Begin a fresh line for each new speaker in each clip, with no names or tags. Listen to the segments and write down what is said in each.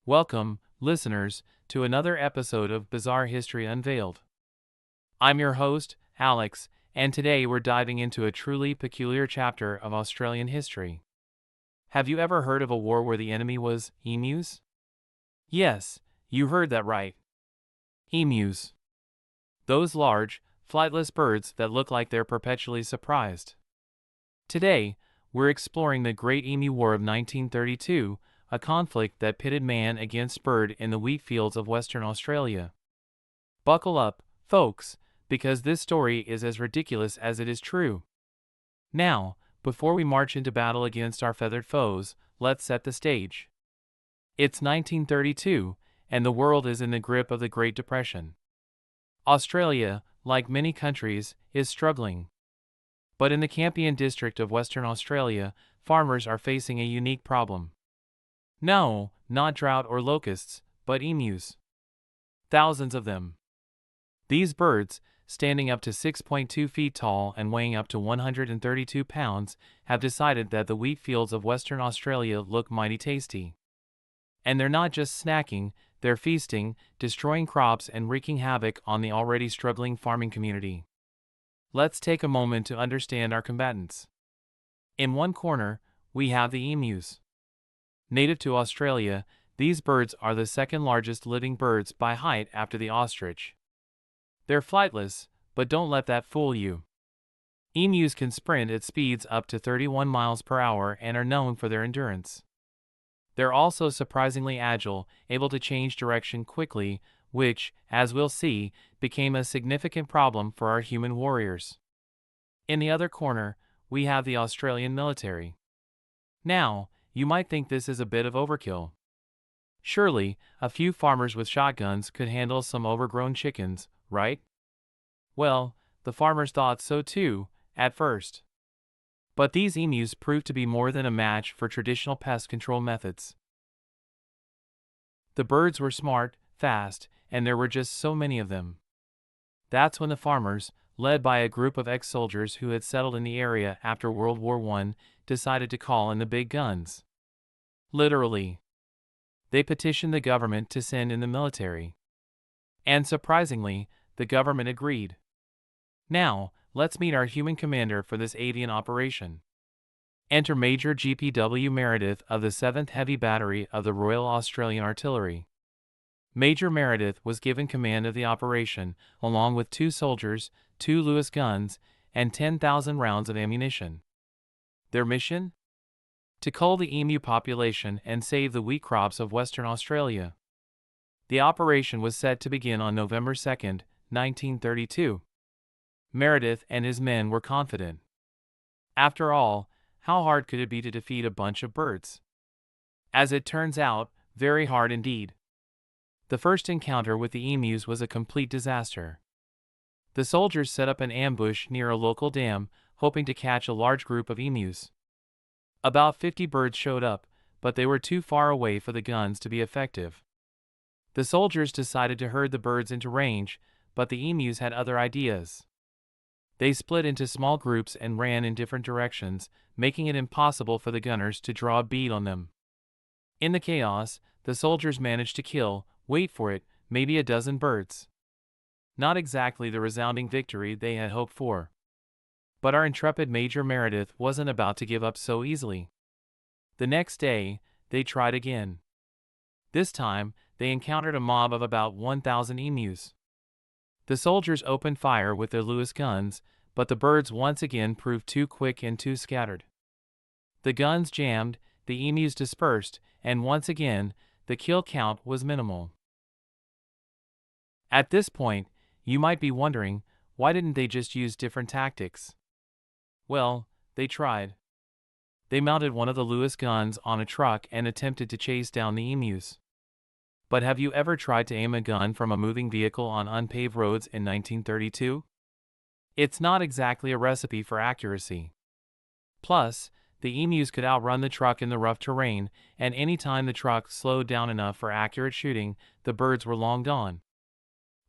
Welcome, listeners, to another episode of Bizarre History Unveiled. I'm your host, Alex, and today we're diving into a truly peculiar chapter of Australian history. Have you ever heard of a war where the enemy was emus? Yes, you heard that right. Emus. Those large, flightless birds that look like they're perpetually surprised. Today, we're exploring the Great Emu War of 1932, a conflict that pitted man against bird in the wheat fields of Western Australia. Buckle up, folks, because this story is as ridiculous as it is true. Now, before we march into battle against our feathered foes, let's set the stage. It's 1932, and the world is in the grip of the Great Depression. Australia, like many countries, is struggling. But in the Campion district of Western Australia, farmers are facing a unique problem. No, not drought or locusts, but emus. Thousands of them. These birds, standing up to 6.2 feet tall and weighing up to 132 pounds, have decided that the wheat fields of Western Australia look mighty tasty. And they're not just snacking, they're feasting, destroying crops and wreaking havoc on the already struggling farming community. Let's take a moment to understand our combatants. In one corner, we have the emus. Native to Australia, these birds are the second largest living birds by height after the ostrich. They're flightless, but don't let that fool you. Emus can sprint at speeds up to 31 miles per hour and are known for their endurance. They're also surprisingly agile, able to change direction quickly, which, as we'll see, became a significant problem for our human warriors. In the other corner, we have the Australian military. Now, you might think this is a bit of overkill. Surely, a few farmers with shotguns could handle some overgrown chickens, right? Well, the farmers thought so too, at first. But these emus proved to be more than a match for traditional pest control methods. The birds were smart, fast, and there were just so many of them. That's when the farmers, led by a group of ex-soldiers who had settled in the area after World War I, decided to call in the big guns. Literally. They petitioned the government to send in the military. And surprisingly, the government agreed. Now, let's meet our human commander for this avian operation. Enter Major G.P.W. Meredith of the 7th Heavy Battery of the Royal Australian Artillery. Major Meredith was given command of the operation, along with 2 soldiers, 2 Lewis guns, and 10,000 rounds of ammunition. Their mission? To cull the emu population and save the wheat crops of Western Australia. The operation was set to begin on November 2, 1932. Meredith and his men were confident. After all, how hard could it be to defeat a bunch of birds? As it turns out, very hard indeed. The first encounter with the emus was a complete disaster. The soldiers set up an ambush near a local dam, hoping to catch a large group of emus. About 50 birds showed up, but they were too far away for the guns to be effective. The soldiers decided to herd the birds into range, but the emus had other ideas. They split into small groups and ran in different directions, making it impossible for the gunners to draw a bead on them. In the chaos, the soldiers managed to kill, wait for it, maybe a dozen birds. Not exactly the resounding victory they had hoped for. But our intrepid Major Meredith wasn't about to give up so easily. The next day, they tried again. This time, they encountered a mob of about 1,000 emus. The soldiers opened fire with their Lewis guns, but the birds once again proved too quick and too scattered. The guns jammed, the emus dispersed, and once again, the kill count was minimal. At this point, you might be wondering, why didn't they just use different tactics? Well, they tried. They mounted one of the Lewis guns on a truck and attempted to chase down the emus. But have you ever tried to aim a gun from a moving vehicle on unpaved roads in 1932? It's not exactly a recipe for accuracy. Plus, the emus could outrun the truck in the rough terrain, and any time the truck slowed down enough for accurate shooting, the birds were long gone.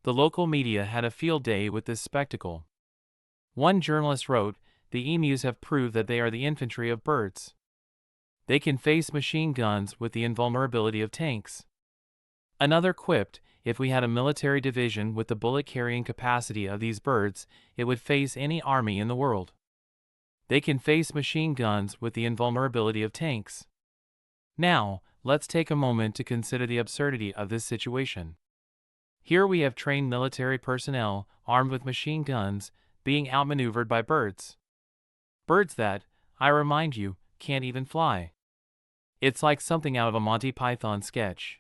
The local media had a field day with this spectacle. One journalist wrote, "The emus have proved that they are the infantry of birds. They can face machine guns with the invulnerability of tanks." Another quipped, if we had a military division with the bullet-carrying capacity of these birds, it would face any army in the world. They can face machine guns with the invulnerability of tanks. Now, let's take a moment to consider the absurdity of this situation. Here we have trained military personnel, armed with machine guns, being outmaneuvered by birds. Birds that, I remind you, can't even fly. It's like something out of a Monty Python sketch.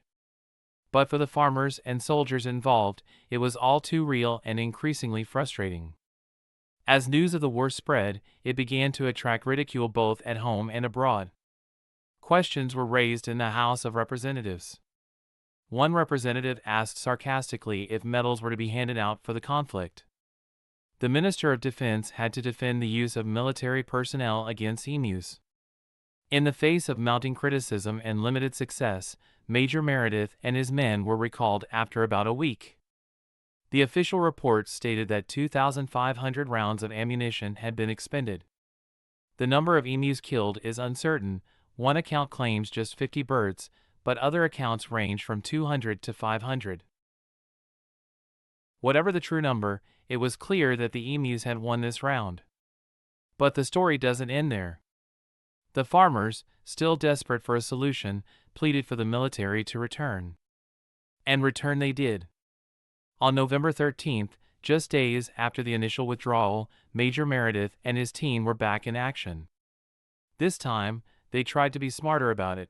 But for the farmers and soldiers involved, it was all too real and increasingly frustrating. As news of the war spread, it began to attract ridicule both at home and abroad. Questions were raised in the House of Representatives. One representative asked sarcastically if medals were to be handed out for the conflict. The Minister of Defense had to defend the use of military personnel against emus. In the face of mounting criticism and limited success, Major Meredith and his men were recalled after about a week. The official report stated that 2,500 rounds of ammunition had been expended. The number of emus killed is uncertain. One account claims just 50 birds, but other accounts range from 200 to 500. Whatever the true number, it was clear that the emus had won this round. But the story doesn't end there. The farmers, still desperate for a solution, pleaded for the military to return. And return they did. On November 13th, just days after the initial withdrawal, Major Meredith and his team were back in action. This time, they tried to be smarter about it.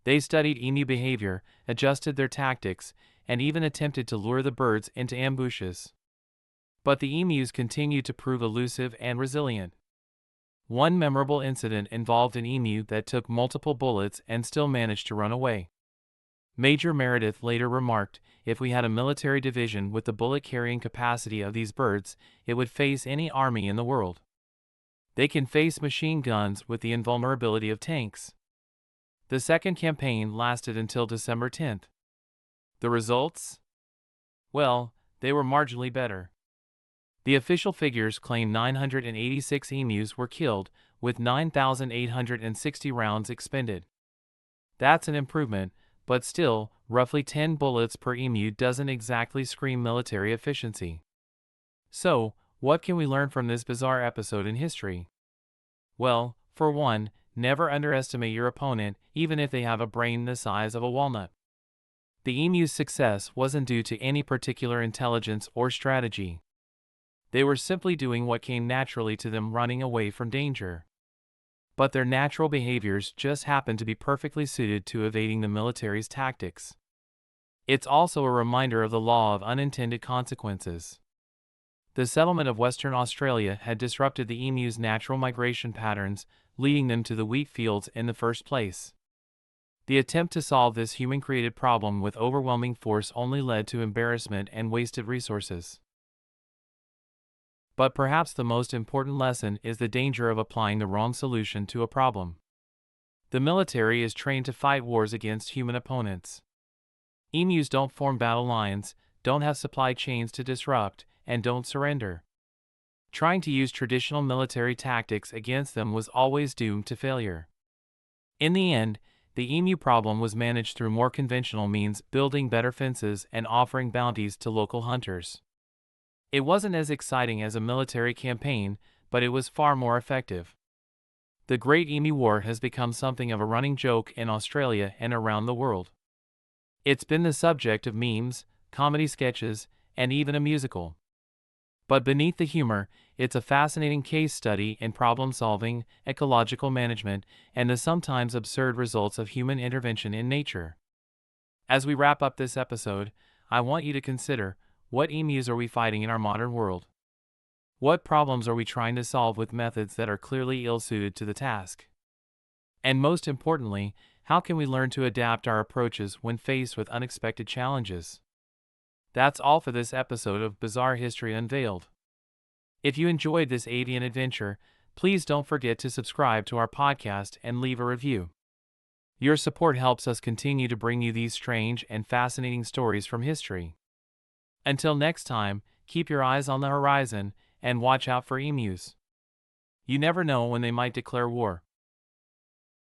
They studied emu behavior, adjusted their tactics, and even attempted to lure the birds into ambushes. But the emus continued to prove elusive and resilient. One memorable incident involved an emu that took multiple bullets and still managed to run away. Major Meredith later remarked, if we had a military division with the bullet-carrying capacity of these birds, it would face any army in the world. They can face machine guns with the invulnerability of tanks. The second campaign lasted until December 10th. The results? Well, they were marginally better. The official figures claim 986 emus were killed, with 9,860 rounds expended. That's an improvement, but still, roughly 10 bullets per emu doesn't exactly scream military efficiency. So, what can we learn from this bizarre episode in history? Well, for one, never underestimate your opponent, even if they have a brain the size of a walnut. The emu's success wasn't due to any particular intelligence or strategy. They were simply doing what came naturally to them, running away from danger. But their natural behaviors just happened to be perfectly suited to evading the military's tactics. It's also a reminder of the law of unintended consequences. The settlement of Western Australia had disrupted the emu's natural migration patterns, leading them to the wheat fields in the first place. The attempt to solve this human-created problem with overwhelming force only led to embarrassment and wasted resources. But perhaps the most important lesson is the danger of applying the wrong solution to a problem. The military is trained to fight wars against human opponents. Emus don't form battle lines, don't have supply chains to disrupt, and don't surrender. Trying to use traditional military tactics against them was always doomed to failure. In the end, the emu problem was managed through more conventional means, building better fences and offering bounties to local hunters. It wasn't as exciting as a military campaign, but it was far more effective. The Great Emu War has become something of a running joke in Australia and around the world. It's been the subject of memes, comedy sketches, and even a musical. But beneath the humor, it's a fascinating case study in problem-solving, ecological management, and the sometimes absurd results of human intervention in nature. As we wrap up this episode, I want you to consider, what emus are we fighting in our modern world? What problems are we trying to solve with methods that are clearly ill-suited to the task? And most importantly, how can we learn to adapt our approaches when faced with unexpected challenges? That's all for this episode of Bizarre History Unveiled. If you enjoyed this avian adventure, please don't forget to subscribe to our podcast and leave a review. Your support helps us continue to bring you these strange and fascinating stories from history. Until next time, keep your eyes on the horizon and watch out for emus. You never know when they might declare war.